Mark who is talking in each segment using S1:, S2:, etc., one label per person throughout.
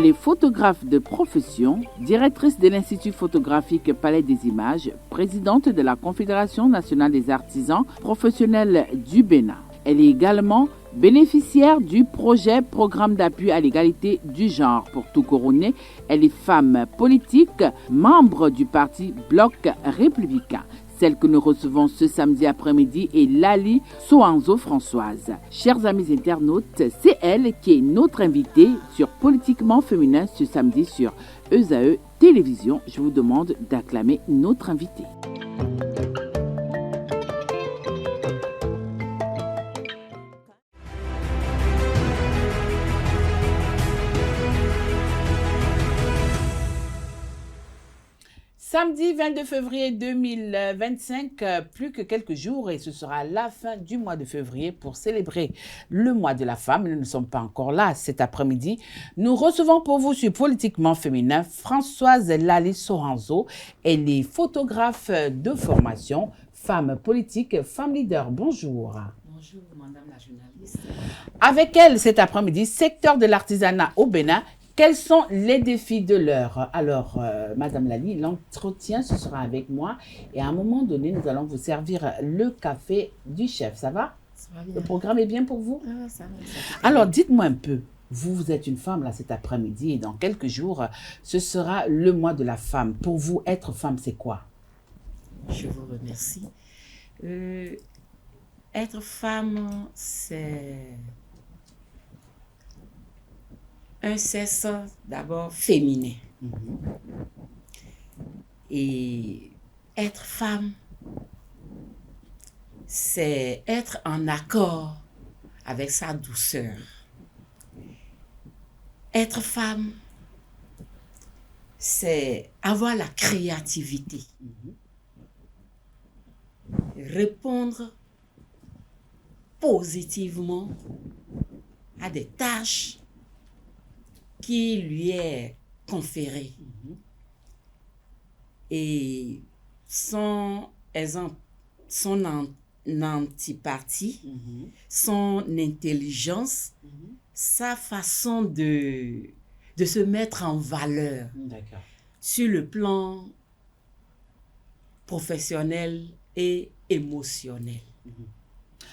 S1: Elle est photographe de profession, directrice de l'Institut photographique Palais des Images, présidente de la Confédération nationale des artisans professionnels du Bénin. Elle est également bénéficiaire du projet Programme d'appui à l'égalité du genre. Pour tout couronner, elle est femme politique, membre du parti Bloc républicain. Celle que nous recevons ce samedi après-midi est Lali Sohanzo Françoise. Chers amis internautes, c'est elle qui est notre invitée sur Politiquement Féminin ce samedi sur ESAE Télévision. Je vous demande d'acclamer notre invitée. Samedi 22 février 2025, plus que quelques jours et ce sera la fin du mois de février pour célébrer le mois de la femme. Nous ne sommes pas encore là cet après-midi. Nous recevons pour vous sur Politiquement Féminin Françoise Lali Sohanzo. Elle est photographe de formation, femme politique, femme leader. Bonjour.
S2: Bonjour, madame la journaliste.
S1: Avec elle cet après-midi, secteur de l'artisanat au Bénin. Quels sont les défis de l'heure? Alors, Madame Lali, l'entretien, ce sera avec moi. Et à un moment donné, nous allons vous servir le café du chef. Ça va?
S2: Ça va bien.
S1: Le programme est bien pour vous?
S2: Ah, ça va.
S1: Alors, dites-moi un peu. Vous êtes une femme là cet après-midi et dans quelques jours, ce sera le mois de la femme. Pour vous, être femme, c'est quoi?
S2: Je vous remercie. Être femme, c'est un sexe d'abord féminin. Et être femme, c'est être en accord avec sa douceur. Être femme, c'est avoir la créativité. Répondre positivement à des tâches qui lui est conférée. Et son exemple, son antipathie, son intelligence, sa façon de se mettre en valeur sur le plan professionnel et émotionnel.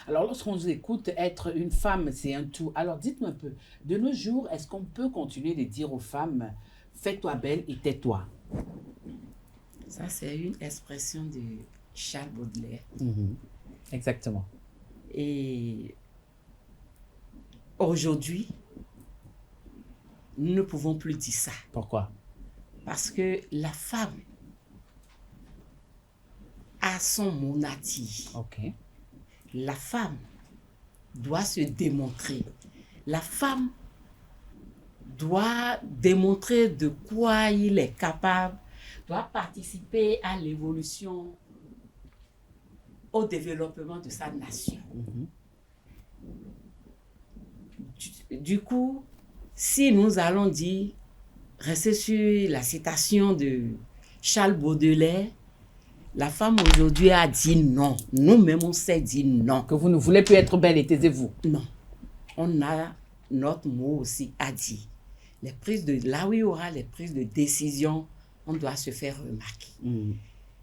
S1: Alors, lorsqu'on vous écoute, être une femme, c'est un tout. Alors, dites-moi un peu, de nos jours, est-ce qu'on peut continuer de dire aux femmes, fais-toi belle et tais-toi?
S2: Ça, c'est une expression de Charles Baudelaire.
S1: Exactement.
S2: Et aujourd'hui, nous ne pouvons plus dire ça.
S1: Pourquoi?
S2: Parce que la femme a son monati.
S1: Ok.
S2: La femme doit se démontrer. La femme doit démontrer de quoi il est capable, doit participer à l'évolution, au développement de sa nation. Du coup, si nous allons dire, rester sur la citation de Charles Baudelaire, la femme aujourd'hui a dit non. Nous-mêmes, on s'est dit non.
S1: Que vous ne voulez plus être belle et taisez-vous.
S2: Non. On a notre mot aussi à dire. Là où il y aura les prises de décision, on doit se faire remarquer.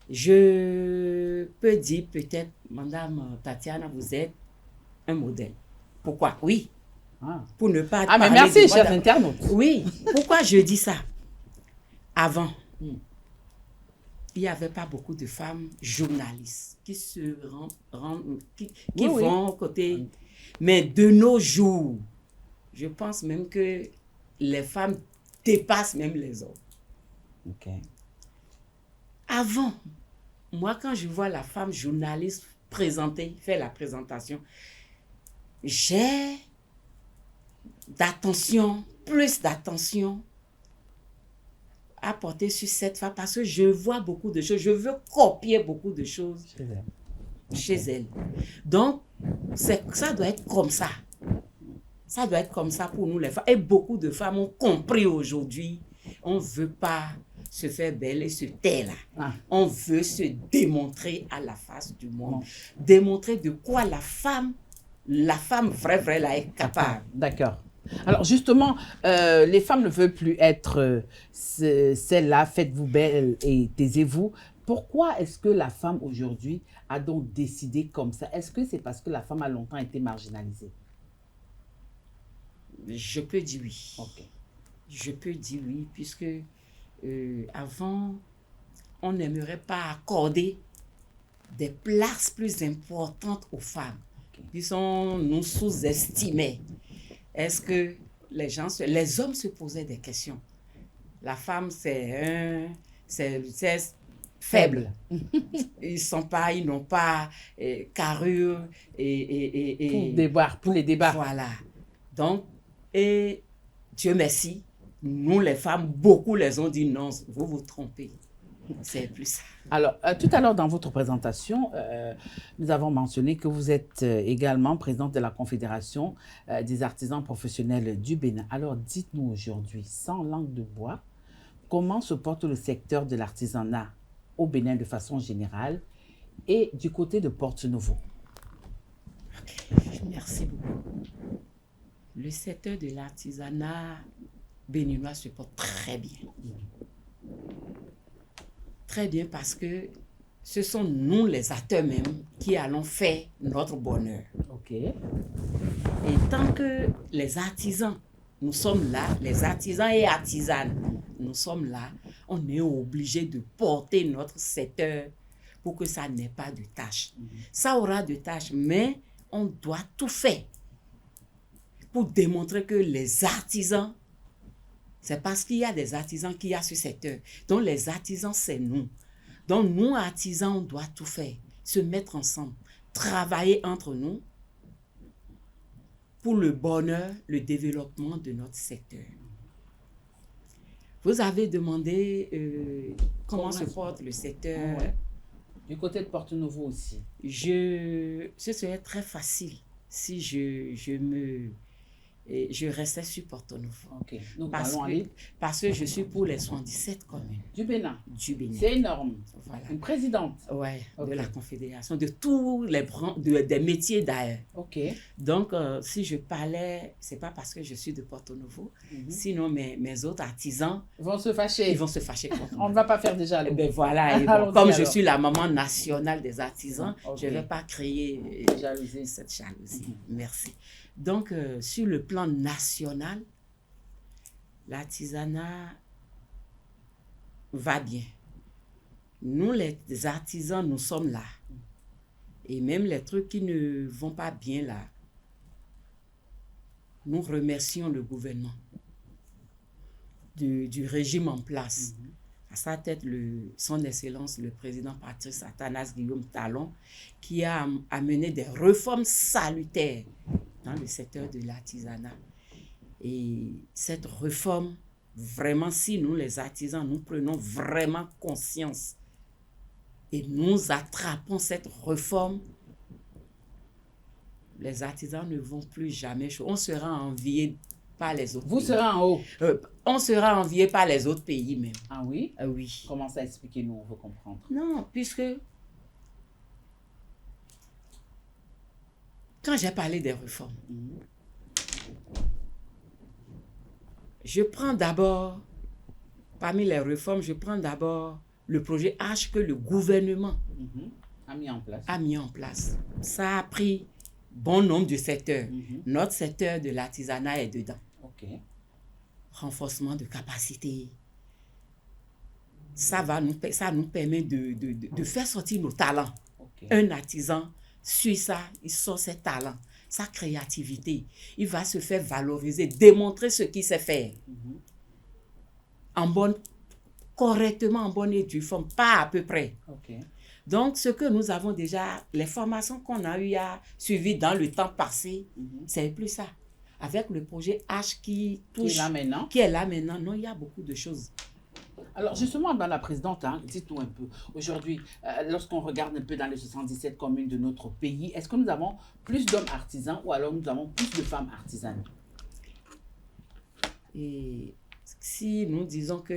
S2: Je peux dire peut-être, Madame Tatiana, vous êtes un modèle. Pourquoi? Oui. Pour ne pas
S1: mais merci, chers internautes.
S2: Oui. Pourquoi je dis ça? Avant, il n'y avait pas beaucoup de femmes journalistes qui se vont côté. Mais de nos jours, je pense même que les femmes dépassent même les hommes.
S1: Okay.
S2: Avant, moi, quand je vois la femme journaliste faire la présentation, j'ai plus d'attention à porter sur cette femme parce que je vois beaucoup de choses, je veux copier beaucoup de choses chez elle. Donc, ça doit être comme ça. Ça doit être comme ça pour nous les femmes. Et beaucoup de femmes ont compris aujourd'hui, on ne veut pas se faire belle et se taire là. On veut se démontrer à la face du monde. Démontrer de quoi la femme vraie là est capable.
S1: D'accord. Alors justement, les femmes ne veulent plus être celles-là, faites-vous belle et taisez-vous. Pourquoi est-ce que la femme aujourd'hui a donc décidé comme ça? Est-ce que c'est parce que la femme a longtemps été marginalisée?
S2: Je peux dire oui.
S1: Ok.
S2: Je peux dire oui, puisque avant, on n'aimerait pas accorder des places plus importantes aux femmes. Okay. Puisqu'on nous sous-estimait. Est-ce que les hommes se posaient des questions? La femme, c'est faible. Ils n'ont pas carrure
S1: pour les débats.
S2: Voilà. Donc, et Dieu merci, nous les femmes, beaucoup les ont dit non, vous vous trompez. C'est plus ça.
S1: Alors, tout à l'heure dans votre présentation, nous avons mentionné que vous êtes également présidente de la Confédération des artisans professionnels du Bénin. Alors, dites-nous aujourd'hui, sans langue de bois, comment se porte le secteur de l'artisanat au Bénin de façon générale et du côté de Porto-Novo?
S2: Okay. Merci beaucoup. Le secteur de l'artisanat béninois se porte très bien. Très bien parce que ce sont nous les acteurs même qui allons faire notre bonheur.
S1: Ok.
S2: Et tant que les artisans, nous sommes là, les artisans et artisanes, nous sommes là, on est obligé de porter notre secteur pour que ça n'ait pas de tâches. Ça aura de tâches, mais on doit tout faire pour démontrer que les artisans, c'est parce qu'il y a des artisans qu'il y a ce secteur. Donc les artisans, c'est nous. Donc nous, artisans, on doit tout faire, se mettre ensemble, travailler entre nous pour le bonheur, le développement de notre secteur. Vous avez demandé comment se porte le secteur.
S1: Ouais. Du côté de Porto-Novo aussi.
S2: Ce serait très facile si je restais sur Porto-Novo.
S1: Okay.
S2: Parce que je suis pour les 77 communes.
S1: Du Bénin.
S2: Du Bénin.
S1: C'est énorme.
S2: Voilà.
S1: Une présidente.
S2: Oui, okay. De la Confédération, de tous les des métiers d'ailleurs.
S1: Ok.
S2: Donc, si je parlais, c'est pas parce que je suis de Porto-Novo, sinon mes autres artisans
S1: vont se fâcher.
S2: Ils vont se fâcher contre moi.
S1: On ne va pas faire déjà.
S2: Ben voilà, et bon, comme je suis la maman nationale des artisans, je ne vais pas créer cette jalousie. Merci. Donc, sur le plan national, l'artisanat va bien. Nous, les artisans, nous sommes là. Et même les trucs qui ne vont pas bien là, nous remercions le gouvernement du régime en place. À sa tête, son Excellence, le président Patrice Athanas Guillaume Talon, qui a amené des réformes salutaires dans le secteur de l'artisanat. Et cette réforme, vraiment, si nous, les artisans, nous prenons vraiment conscience et nous attrapons cette réforme, les artisans ne vont plus jamais chaud. On sera envié par les autres pays.
S1: Vous serez en haut.
S2: On sera envié par les autres pays même.
S1: Ah oui?
S2: Oui.
S1: Comment ça, expliquez-nous, on veut comprendre.
S2: Non, puisque quand j'ai parlé des réformes, je prends d'abord, parmi les réformes, je prends d'abord le projet H que le gouvernement
S1: a mis en place.
S2: Ça a pris bon nombre de secteurs. Notre secteur de l'artisanat est dedans.
S1: Ok.
S2: Renforcement de capacité. Ça nous permet de faire sortir nos talents. Okay. Un artisan suit ça, il sort ses talents, sa créativité. Il va se faire valoriser, démontrer ce qu'il sait faire. Correctement, en bonne et due forme, pas à peu près.
S1: Okay.
S2: Donc, ce que nous avons déjà, les formations qu'on a eu à suivre dans le temps passé, c'est plus ça. Avec le projet H qui est là maintenant, non, il y a beaucoup de choses.
S1: Alors justement, Madame la Présidente, dites-nous un peu, aujourd'hui, lorsqu'on regarde un peu dans les 77 communes de notre pays, est-ce que nous avons plus d'hommes artisans ou alors nous avons plus de femmes artisanes?
S2: Et si nous disons que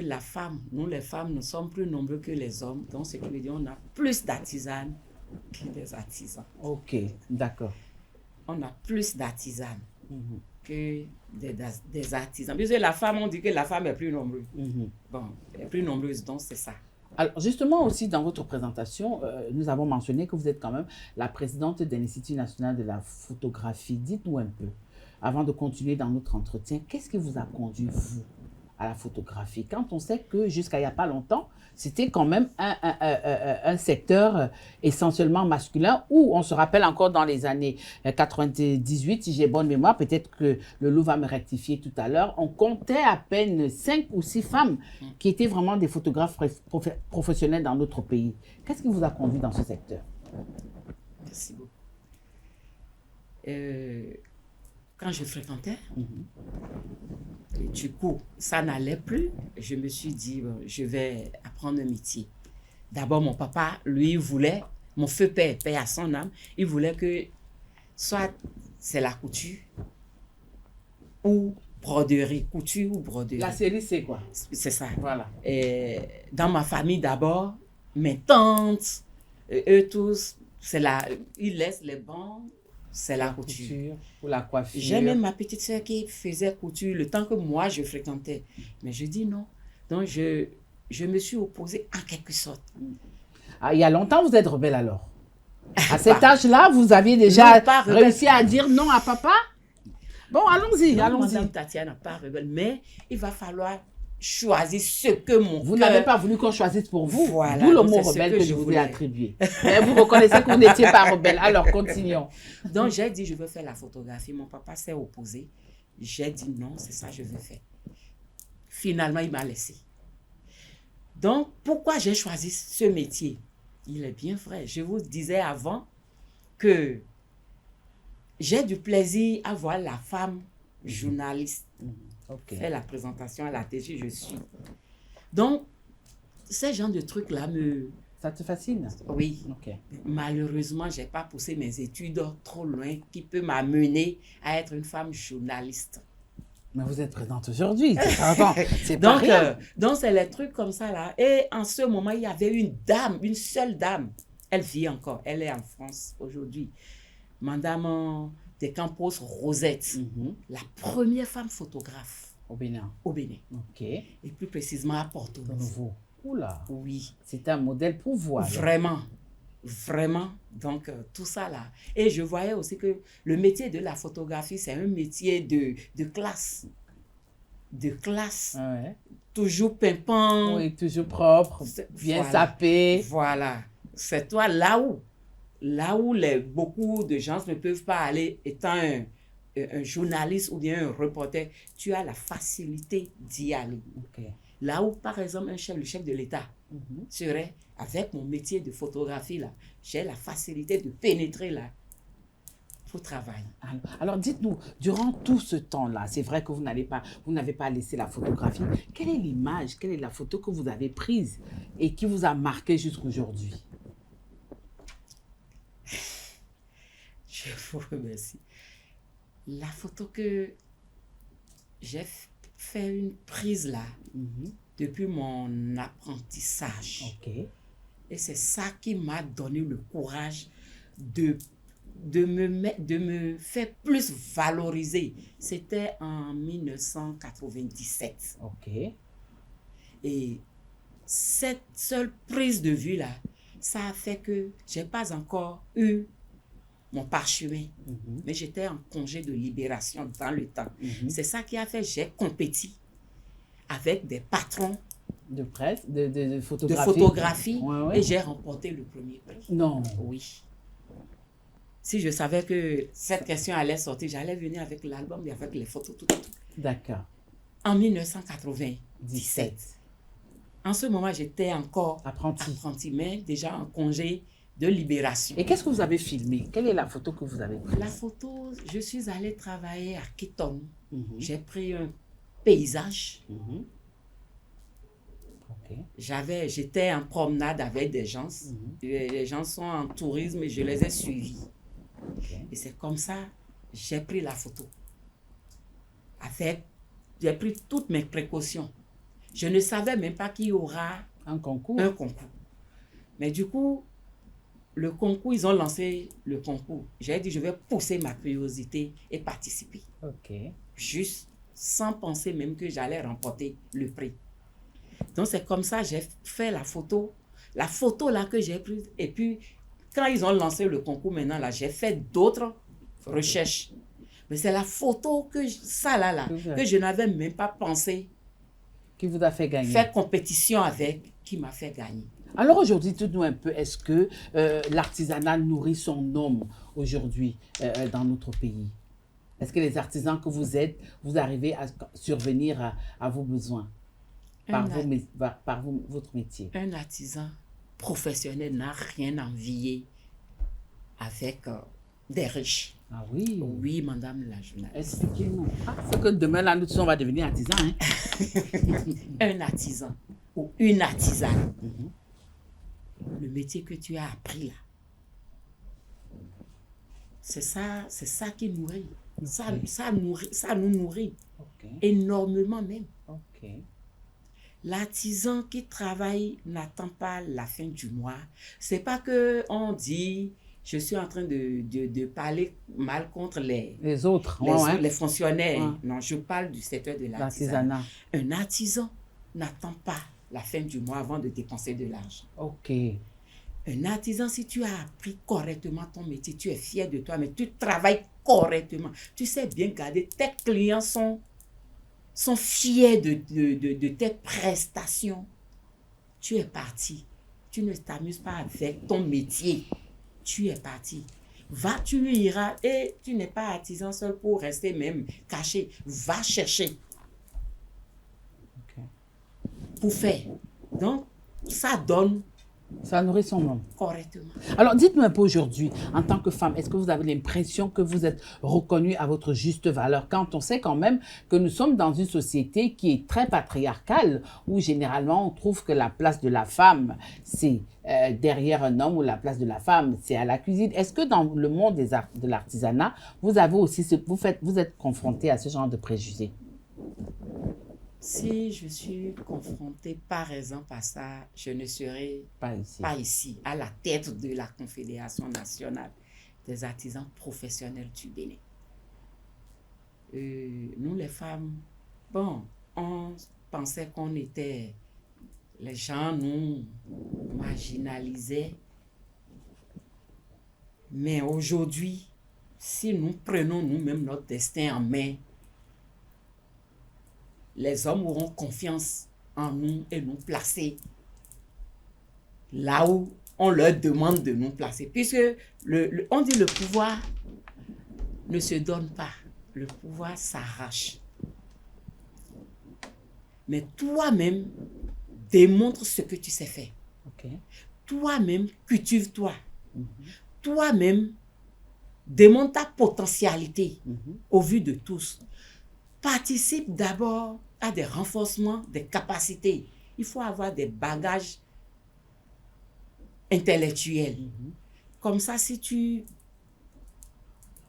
S2: nous les femmes, nous sommes plus nombreux que les hommes, donc ce qui veut dire qu'on a plus d'artisanes que des artisans.
S1: Ok, d'accord.
S2: On a plus d'artisanes que des artisans. Parce que la femme, on dit que la femme est plus nombreuse. Bon, elle est plus nombreuse, donc c'est ça.
S1: Alors, justement, aussi, dans votre présentation, nous avons mentionné que vous êtes quand même la présidente de l'Institut national de la photographie. Dites-nous un peu, avant de continuer dans notre entretien, qu'est-ce qui vous a conduit, vous, à la photographie? Quand on sait que jusqu'à il n'y a pas longtemps, c'était quand même un secteur essentiellement masculin où on se rappelle encore dans les années 98, si j'ai bonne mémoire, peut-être que le loup va me rectifier tout à l'heure, on comptait à peine 5 ou 6 femmes qui étaient vraiment des photographes professionnels dans notre pays. Qu'est-ce qui vous a conduit dans ce secteur?
S2: Merci beaucoup. Quand je fréquentais, du coup, ça n'allait plus. Je me suis dit, bon, je vais apprendre un métier. D'abord, mon papa, lui, voulait, mon feu père, paix à son âme, il voulait que soit c'est la couture ou broderie. Couture ou broderie.
S1: La série, c'est quoi?
S2: C'est ça.
S1: Voilà.
S2: Et dans ma famille, d'abord, mes tantes, eux tous, ils laissent les bancs. C'est la couture.
S1: Ou la coiffure.
S2: J'ai même ma petite soeur qui faisait couture le temps que moi, je fréquentais. Mais je dis non. Donc, je me suis opposée en quelque sorte.
S1: Ah, il y a longtemps, vous êtes rebelle alors? À cet âge-là, vous aviez déjà réussi à dire non à papa? Bon, allons-y.
S2: Madame Tatiana, pas rebelle. Mais il va falloir choisir ce que mon
S1: Vous n'avez pas voulu qu'on choisisse pour vous.
S2: Voilà,
S1: d'où le mot rebelle que je vous ai attribué. Mais vous reconnaissez que vous n'étiez pas rebelle. Alors, continuons.
S2: Donc, j'ai dit, je veux faire la photographie. Mon papa s'est opposé. J'ai dit, non, c'est ça que je veux faire. Finalement, il m'a laissé. Donc, pourquoi j'ai choisi ce métier? Il est bien vrai. Je vous disais avant que j'ai du plaisir à voir la femme journaliste. Faire la présentation à la télé, je suis. Donc, ce genre de trucs-là
S1: Ça te fascine?
S2: Oui. Malheureusement, je n'ai pas poussé mes études trop loin qui peut m'amener à être une femme journaliste.
S1: Mais vous êtes présente aujourd'hui. C'est
S2: donc, donc, c'est les trucs comme ça là. Et en ce moment, il y avait une dame, une seule dame. Elle vit encore. Elle est en France aujourd'hui. Madame de Campos Rosette, la première femme photographe
S1: au Bénin.
S2: Au Bénin.
S1: Ok.
S2: Et plus précisément à Porto
S1: Novo. Oula.
S2: Oui.
S1: C'est un modèle pour vous. Alors.
S2: Vraiment. Vraiment. Donc, tout ça là. Et je voyais aussi que le métier de la photographie, c'est un métier de classe. De classe.
S1: Ah ouais.
S2: Toujours pimpant.
S1: Oui, toujours propre. Bien sapé.
S2: Voilà. C'est toi là où beaucoup de gens ne peuvent pas aller étant un journaliste ou bien un reporter, tu as la facilité d'y aller.
S1: Okay.
S2: Là où, par exemple, le chef de l'État serait, avec mon métier de photographie, là, j'ai la facilité de pénétrer là pour travailler.
S1: Alors, dites-nous, durant tout ce temps-là, c'est vrai que vous n'avez pas laissé la photographie. Quelle est l'image, quelle est la photo que vous avez prise et qui vous a marqué jusqu'aujourd'hui?
S2: Je vous remercie. La photo que j'ai fait une prise là, depuis mon apprentissage.
S1: Okay.
S2: Et c'est ça qui m'a donné le courage de me faire plus valoriser. C'était en 1997.
S1: Ok.
S2: Et cette seule prise de vue là, ça a fait que je n'ai pas encore eu mon parchemin, mais j'étais en congé de libération dans le temps. C'est ça qui a fait que j'ai compéti avec des patrons
S1: de presse, de
S2: photographie,
S1: ouais.
S2: Et j'ai remporté le premier prix.
S1: Non.
S2: Oui. Si je savais que cette question allait sortir, j'allais venir avec l'album et avec les photos, tout.
S1: D'accord.
S2: En 1997. En ce moment, j'étais encore apprenti, mais déjà en congé de libération.
S1: Et qu'est-ce que vous avez filmé? Quelle est la photo que vous avez prise?
S2: La photo, je suis allée travailler à Kiton. J'ai pris un paysage.
S1: Okay.
S2: J'étais en promenade avec des gens. Les gens sont en tourisme et je les ai suivis. Okay. Et c'est comme ça j'ai pris la photo. J'ai pris toutes mes précautions. Je ne savais même pas qu'il y aura
S1: un concours.
S2: Mais du coup, le concours, ils ont lancé le concours. J'ai dit, je vais pousser ma curiosité et participer.
S1: Ok.
S2: Juste sans penser même que j'allais remporter le prix. Donc, c'est comme ça que j'ai fait la photo. La photo là que j'ai prise. Et puis, quand ils ont lancé le concours maintenant, là, j'ai fait d'autres recherches. Mais c'est la photo que je n'avais même pas pensé
S1: Qui vous a fait gagner?
S2: faire compétition avec, qui m'a fait gagner.
S1: Alors aujourd'hui, dites-nous un peu, est-ce que l'artisanat nourrit son homme aujourd'hui dans notre pays? Est-ce que les artisans que vous êtes, vous arrivez à survenir à vos besoins par votre métier?
S2: Un artisan professionnel n'a rien à envier avec des riches.
S1: Ah oui?
S2: Oui, madame la journaliste.
S1: Expliquez-nous. C'est que demain, là, nous tous, on va devenir artisans. Hein?
S2: Un artisan ou une artisane, le métier que tu as appris là, c'est ça qui nourrit. Okay. Ça nous nourrit énormément même.
S1: Okay.
S2: L'artisan qui travaille n'attend pas la fin du mois. C'est pas que on dit je suis en train de parler mal contre les
S1: autres,
S2: les fonctionnaires. Ouais. Non, je parle du secteur de l'artisanat. Un artisan n'attend pas la fin du mois avant de dépenser de l'argent.
S1: Ok.
S2: Un artisan, si tu as appris correctement ton métier, tu es fier de toi, mais tu travailles correctement. Tu sais bien garder. Tes clients sont fiers de tes prestations. Tu es parti. Tu ne t'amuses pas avec ton métier. Tu es parti. Va, tu iras et tu n'es pas artisan seul pour rester même caché. Va chercher.
S1: Okay.
S2: Pour faire. Donc, ça donne.
S1: Ça nourrit son homme.
S2: Correctement.
S1: Alors, dites-nous un peu aujourd'hui, en tant que femme, est-ce que vous avez l'impression que vous êtes reconnue à votre juste valeur quand on sait quand même que nous sommes dans une société qui est très patriarcale, où généralement on trouve que la place de la femme, c'est derrière un homme, ou la place de la femme, c'est à la cuisine. Est-ce que dans le monde de l'artisanat, vous avez aussi, vous êtes confronté à ce genre de préjugés?
S2: Si je suis confrontée, par exemple, à ça, je ne serai pas ici, à la tête de la Confédération nationale des artisans professionnels du Bénin. Nous, les femmes, bon, on pensait qu'on était... Les gens nous marginalisaient. Mais aujourd'hui, si nous prenons nous-mêmes notre destin en main, les hommes auront confiance en nous et nous placer là où on leur demande de nous placer. Puisque on dit le pouvoir ne se donne pas, le pouvoir s'arrache. Mais toi-même, démontre ce que tu sais faire.
S1: Okay.
S2: Toi-même, cultive-toi. Toi-même, démontre ta potentialité au vu de tous. Participe d'abord à des renforcements des capacités. Il faut avoir des bagages intellectuels. Comme ça, si tu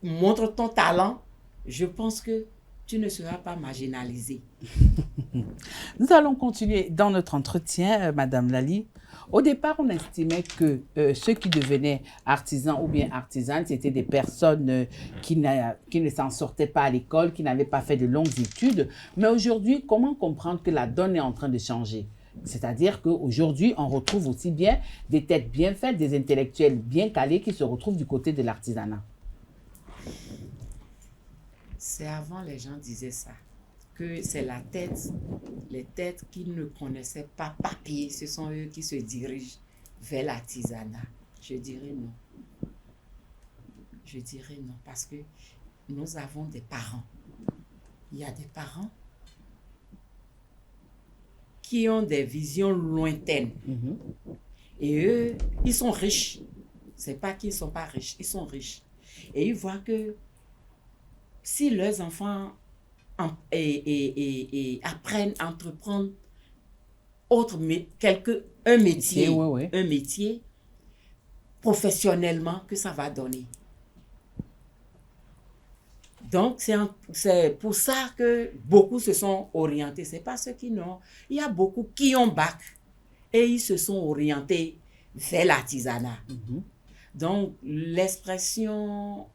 S2: montres ton talent, je pense que tu ne seras pas marginalisé.
S1: Nous allons continuer dans notre entretien, Madame Lali. Au départ, on estimait que ceux qui devenaient artisans ou bien artisanes, c'était des personnes qui ne s'en sortaient pas à l'école, qui n'avaient pas fait de longues études. Mais aujourd'hui, comment comprendre que la donne est en train de changer? C'est-à-dire qu'aujourd'hui, on retrouve aussi bien des têtes bien faites, des intellectuels bien calés qui se retrouvent du côté de l'artisanat.
S2: C'est avant, les gens disaient ça, que c'est la tête, les têtes qui ne connaissaient pas papier, ce sont eux qui se dirigent vers l'artisanat. Je dirais non. Je dirais non, parce que nous avons des parents. Il y a des parents qui ont des visions lointaines. Et eux, ils sont riches. C'est pas qu'ils ne sont pas riches, ils sont riches. Et ils voient que si leurs enfants apprennent à entreprendre un métier professionnellement, que ça va donner. Donc, c'est pour ça que beaucoup se sont orientés. Ce n'est pas ceux qui n'ont. Il y a beaucoup qui ont bac et ils se sont orientés vers l'artisanat. Donc, l'expression,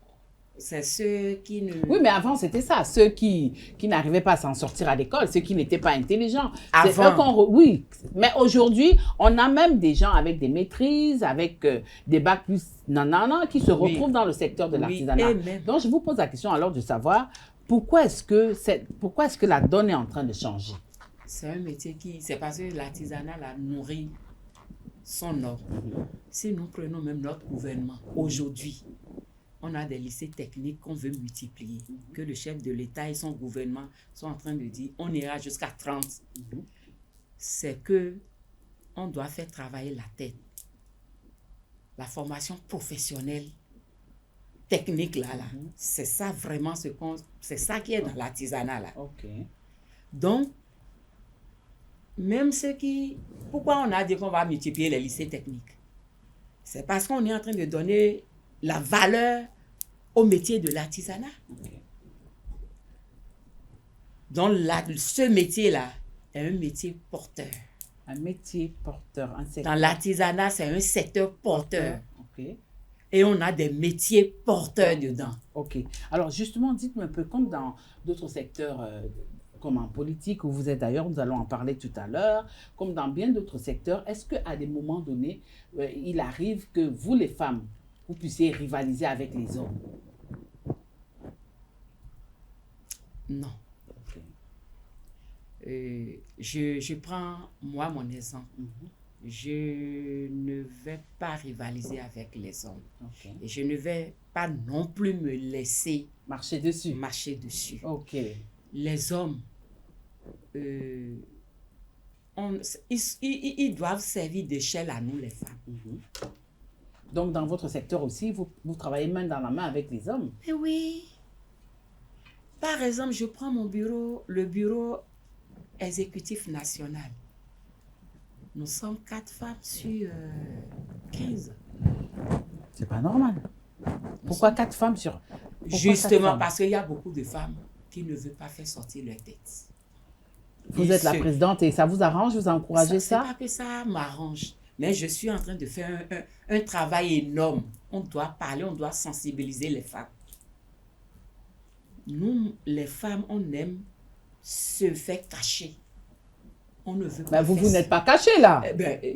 S2: c'est ceux qui ne...
S1: Oui, mais avant, c'était ça. Ceux qui n'arrivaient pas à s'en sortir à l'école, ceux qui n'étaient pas intelligents.
S2: Avant.
S1: Oui, mais aujourd'hui, on a même des gens avec des maîtrises, avec des bacs plus nanana, qui se retrouvent dans le secteur de l'artisanat. Donc, je vous pose la question alors de savoir pourquoi est-ce que la donne est en train de changer?
S2: C'est un métier c'est parce que l'artisanat la nourrit son or. Si nous prenons même notre gouvernement, aujourd'hui, on a des lycées techniques qu'on veut multiplier, que le chef de l'État et son gouvernement sont en train de dire, on ira jusqu'à 30. C'est que on doit faire travailler la tête. La formation professionnelle, technique, là. C'est ça vraiment c'est ça qui est dans l'artisanat, là. Donc, même ceux qui... Pourquoi on a dit qu'on va multiplier les lycées techniques? C'est parce qu'on est en train de donner la valeur au métier de l'artisanat. Donc, ce métier-là est un métier porteur.
S1: Un métier porteur. Un secteur.
S2: Dans l'artisanat, c'est un secteur porteur. Et on a des métiers porteurs dedans.
S1: Alors, justement, dites-moi un peu, comme dans d'autres secteurs... comme en politique, où vous êtes d'ailleurs, nous allons en parler tout à l'heure, comme dans bien d'autres secteurs, est-ce qu'à des moments donnés, il arrive que vous, les femmes, vous puissiez rivaliser avec les hommes?
S2: Non. Je prends, moi, mon exemple. Je ne vais pas rivaliser avec les hommes. Et je ne vais pas non plus me laisser
S1: marcher dessus.
S2: Les hommes, ils doivent servir d'échelle à nous, les femmes.
S1: Donc, dans votre secteur aussi, vous travaillez main dans la main avec les hommes?
S2: Oui. Par exemple, je prends mon bureau, le bureau exécutif national. Nous sommes 4 femmes sur 15.
S1: C'est pas normal. Pourquoi 4 femmes sur...
S2: Justement parce qu'il y a beaucoup de femmes qui ne veulent pas faire sortir leur tête.
S1: Vous êtes la présidente et ça vous arrange, vous encouragez ça?
S2: C'est pas que ça m'arrange, mais je suis en train de faire un travail énorme. On doit parler, on doit sensibiliser les femmes. Nous, les femmes, on aime se faire cacher. On ne veut pas.
S1: Vous n'êtes pas cachée là.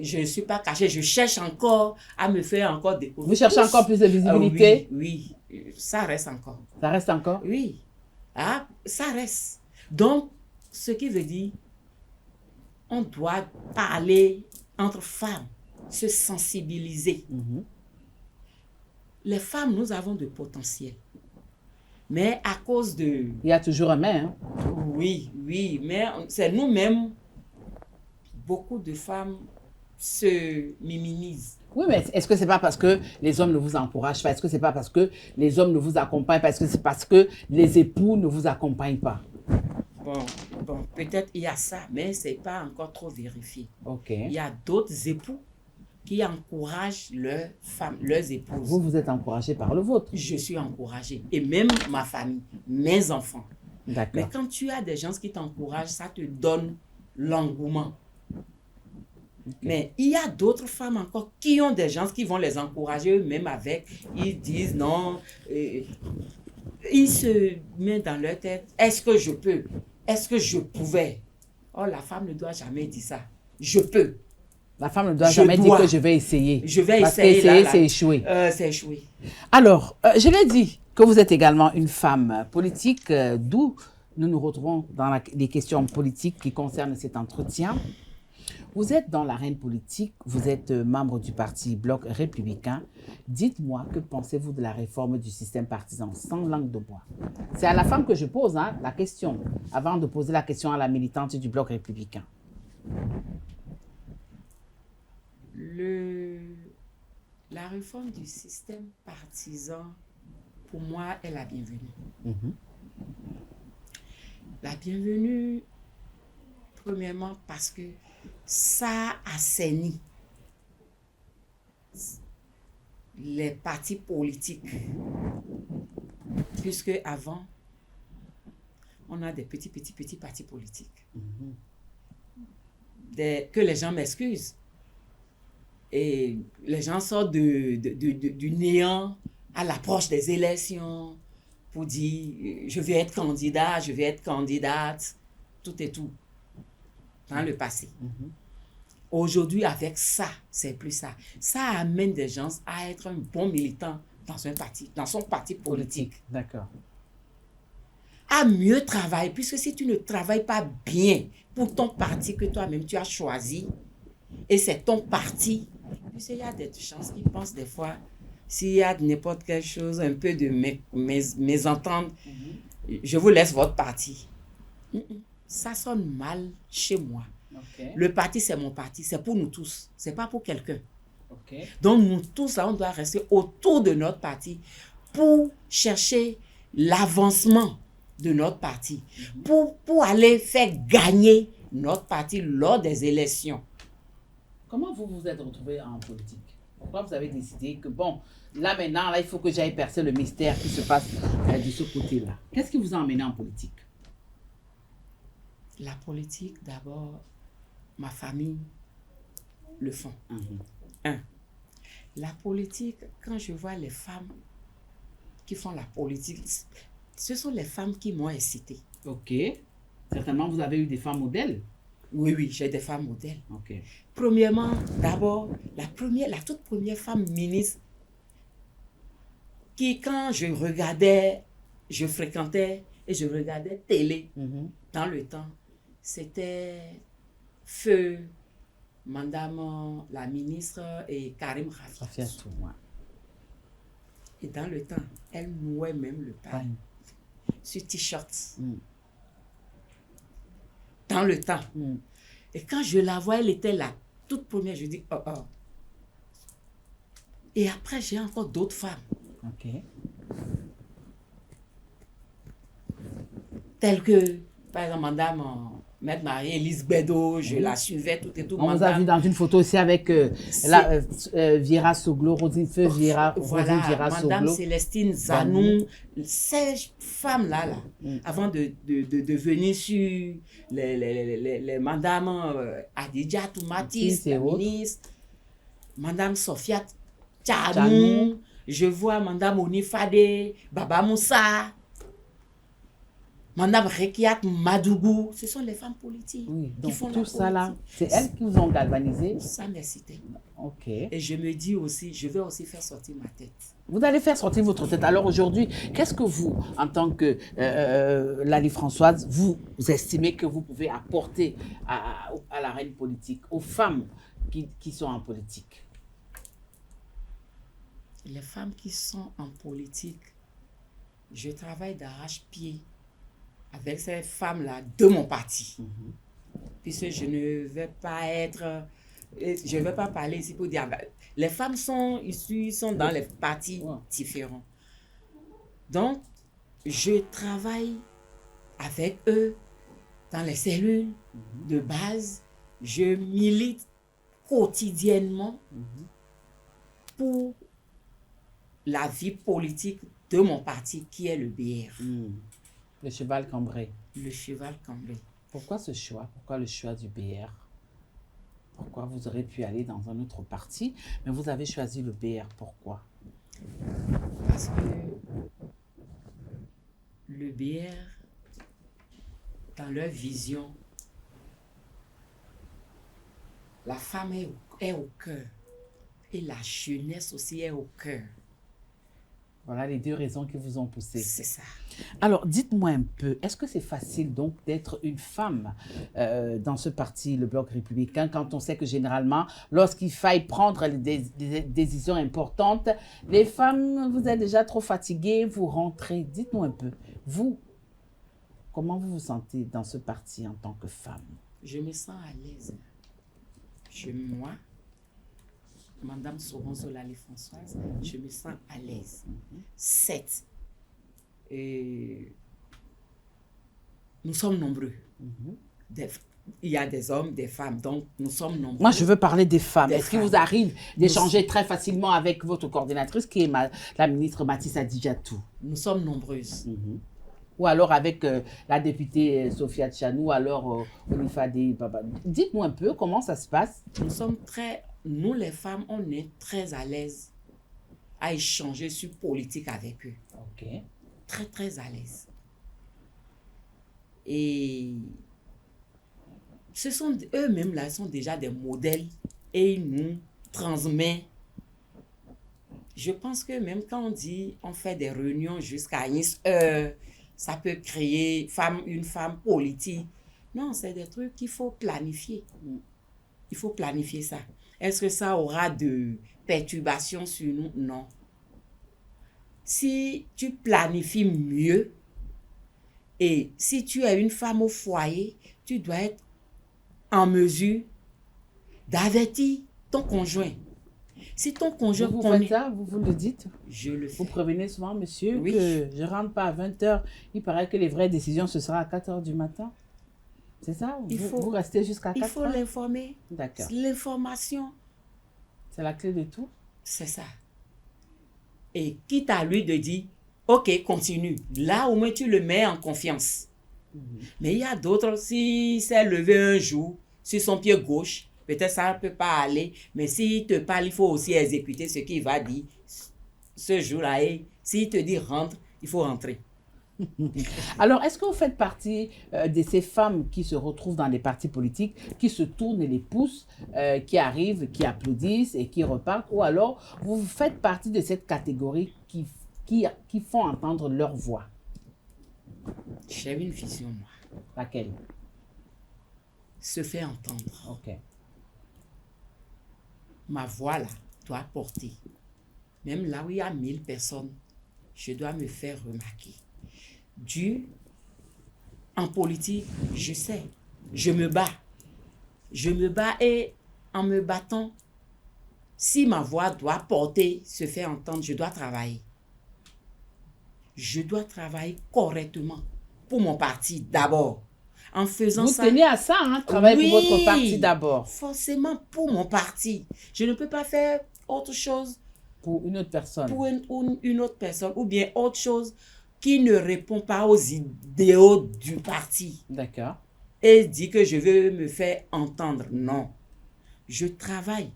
S2: Je ne suis pas cachée, je cherche encore à me faire encore découvrir.
S1: Vous cherchez encore plus de visibilité?
S2: Oui, ça reste encore.
S1: Ça reste encore?
S2: Oui, ça reste. Donc, ce qui veut dire, on doit parler entre femmes, se sensibiliser. Les femmes, nous avons de potentiel. Mais à cause de...
S1: Il y a toujours un mais, hein?
S2: Oui, mais c'est nous-mêmes, beaucoup de femmes se minimisent.
S1: Oui, mais est-ce que c'est pas parce que les hommes ne vous encouragent pas? Est-ce que c'est pas parce que les hommes ne vous accompagnent pas? Est-ce que c'est parce que les époux ne vous accompagnent pas?
S2: Bon, peut-être il y a ça, mais c'est pas encore trop vérifié. Il y a d'autres époux qui encouragent leurs femmes, leurs épouses.
S1: Vous êtes encouragée par le vôtre?
S2: Je suis encouragée. Et même ma famille, mes enfants.
S1: D'accord.
S2: Mais quand tu as des gens qui t'encouragent, ça te donne l'engouement. Mais il y a d'autres femmes encore qui ont des gens qui vont les encourager eux-mêmes avec. Ils disent non. Ils se mettent dans leur tête. Est-ce que je peux? Est-ce que je pouvais? Oh, la femme ne doit jamais dire ça. Je peux.
S1: La femme ne doit jamais dire que je vais essayer.
S2: Je vais
S1: parce
S2: essayer.
S1: Parce qu'essayer, c'est échouer.
S2: C'est échouer.
S1: Alors, je l'ai dit que vous êtes également une femme politique, d'où nous nous retrouvons dans les questions politiques qui concernent cet entretien. Vous êtes dans l'arène politique, vous êtes membre du parti Bloc républicain. Dites-moi, que pensez-vous de la réforme du système partisan, sans langue de bois? C'est à la femme que je pose la question, avant de poser la question à la militante du Bloc républicain.
S2: La réforme du système partisan, pour moi, est la bienvenue. La bienvenue, premièrement, parce que ça assainit les partis politiques. Puisque avant, on a des petits partis politiques. Que les gens m'excusent. Et les gens sortent du néant à l'approche des élections pour dire je vais être candidat, je vais être candidate, tout et tout, dans le passé. Aujourd'hui, avec ça, c'est plus ça. Ça amène des gens à être un bon militant dans un parti, dans son parti politique.
S1: D'accord.
S2: À mieux travailler, puisque si tu ne travailles pas bien pour ton parti que toi-même tu as choisi, et c'est ton parti, puisqu'il y a des chances qu'ils pensent des fois, s'il y a n'importe quelle chose, un peu de mésentente, je vous laisse votre parti. Ça sonne mal chez moi.
S1: Okay.
S2: Le parti, c'est mon parti, c'est pour nous tous, c'est pas pour quelqu'un.
S1: Okay.
S2: Donc nous tous, là, on doit rester autour de notre parti pour chercher l'avancement de notre parti, pour aller faire gagner notre parti lors des élections.
S1: Comment vous vous êtes retrouvé en politique? Pourquoi vous avez décidé que, bon, là maintenant, là, il faut que j'aille percer le mystère qui se passe de ce côté-là? Qu'est-ce qui vous a emmené en politique?
S2: La politique, d'abord, ma famille le font. La politique, quand je vois les femmes qui font la politique, ce sont les femmes qui m'ont incité.
S1: Ok. Certainement, vous avez eu des femmes modèles?
S2: Oui, j'ai des femmes modèles.
S1: Ok.
S2: Premièrement, d'abord, la toute première femme ministre qui, quand je regardais, je fréquentais et je regardais télé dans le temps, c'était Feu, Madame la ministre et Karim Rafiatou. Et dans le temps, elle nouait même le pain sur t-shirt. Dans le temps. Et quand je la vois, elle était là, toute première, je dis, oh. Et après, j'ai encore d'autres femmes.
S1: Ok.
S2: Telles que, par exemple, Madame Maître Marie-Élise Bédo, je la suivais tout et tout.
S1: On vous a vu dans une photo aussi avec Viera Soglo, Rosine Feu, Viera Soglo.
S2: Madame Célestine Zanou, ces femmes-là, avant de venir sur les Madame Adidja Toumatis, la ministre, Madame Sophia Tchanou, je vois Madame Onifade, Baba Moussa, Madame Rekiat Madougou, ce sont les femmes politiques qui font
S1: tout ça là, c'est
S2: elles
S1: qui vous ont galvanisé?
S2: Ça m'est cité.
S1: Ok.
S2: Et je me dis aussi, je vais aussi faire sortir ma tête.
S1: Vous allez faire sortir votre tête. Alors aujourd'hui, qu'est-ce que vous, en tant que Lali Françoise, vous estimez que vous pouvez apporter à la reine politique, aux femmes qui sont en politique?
S2: Les femmes qui sont en politique, je travaille d'arrache-pied avec ces femmes-là de mon parti. Puisque je ne vais pas parler ici pour dire, les femmes sont dans les partis différents. Donc, je travaille avec eux dans les cellules de base. Je milite quotidiennement pour la vie politique de mon parti qui est le BR.
S1: Le cheval cambré.
S2: Le cheval cambré.
S1: Pourquoi ce choix? Pourquoi le choix du BR? Pourquoi vous aurez pu aller dans un autre parti, mais vous avez choisi le BR? Pourquoi?
S2: Parce que le BR, dans leur vision, la femme est au cœur et la jeunesse aussi est au cœur.
S1: Voilà les deux raisons qui vous ont poussé.
S2: C'est ça. Alors,
S1: dites-moi un peu, est-ce que c'est facile donc d'être une femme dans ce parti, le Bloc républicain, quand on sait que généralement, lorsqu'il faille prendre des décisions importantes, les femmes, vous êtes déjà trop fatiguées, vous rentrez. Dites-nous un peu, vous, comment vous vous sentez dans ce parti en tant que femme?
S2: Je me sens à l'aise. Moi, Madame Soronzo Lali Françoise, je me sens à l'aise. 7. Nous sommes nombreux. Il y a des hommes, des femmes, donc nous sommes nombreux.
S1: Moi, je veux parler des femmes. Est-ce qu'il vous arrive d'échanger très facilement avec votre coordinatrice, qui est la ministre Mathis Adidjatou?
S2: Nous sommes nombreuses.
S1: Ou alors avec la députée Sophia Tchanou, alors Onifade Baba. Dites-nous un peu comment ça se passe.
S2: Nous sommes très nous les femmes, on est très à l'aise à échanger sur politique avec eux.
S1: Ok.
S2: Très, très à l'aise. Et ce sont eux-mêmes là, sont déjà des modèles et ils nous transmettent. Je pense que même quand on dit on fait des réunions jusqu'à une heure, ça peut créer une femme politique. Non, c'est des trucs qu'il faut planifier. Il faut planifier ça. Est-ce que ça aura de perturbations sur nous? Non. Si tu planifies mieux et si tu es une femme au foyer, tu dois être en mesure d'avertir ton conjoint. Si ton conjoint
S1: vous faites ça, vous le dites?
S2: Je le fais.
S1: Vous prévenez souvent, monsieur,
S2: Oui.
S1: que je ne rentre pas à 20h. Il paraît que les vraies décisions, ce sera à 4h du matin. C'est ça? Vous restez jusqu'à 4h?
S2: Il faut l'informer.
S1: D'accord.
S2: L'information.
S1: C'est la clé de tout?
S2: C'est ça. Et quitte à lui de dire, ok, continue. Là, au moins, tu le mets en confiance. Mais il y a d'autres, s'il s'est levé un jour sur son pied gauche, peut-être ça ne peut pas aller, mais s'il te parle, il faut aussi exécuter ce qu'il va dire ce jour-là. Et s'il te dit rentre, il faut rentrer.
S1: Alors, est-ce que vous faites partie de ces femmes qui se retrouvent dans les partis politiques, qui se tournent et les poussent, qui arrivent, qui applaudissent et qui repartent, ou alors vous faites partie de cette catégorie qui font entendre leur voix?
S2: J'ai une vision, moi.
S1: Laquelle?
S2: Se faire entendre.
S1: Ok.
S2: Ma voix, là, doit porter. Même là où il y a 1000 personnes, je dois me faire remarquer. En politique, je sais, je me bats. Je me bats et en me battant, si ma voix doit porter, se faire entendre, je dois travailler. Je dois travailler correctement pour mon parti d'abord. En faisant ça...
S1: Vous tenez à ça, hein, travailler pour votre parti d'abord.
S2: Forcément pour mon parti. Je ne peux pas faire autre chose
S1: pour une autre personne.
S2: Pour une autre personne ou bien autre chose qui ne répond pas aux idéaux du parti.
S1: D'accord.
S2: Et dit que je veux me faire entendre. Non. Je travaille.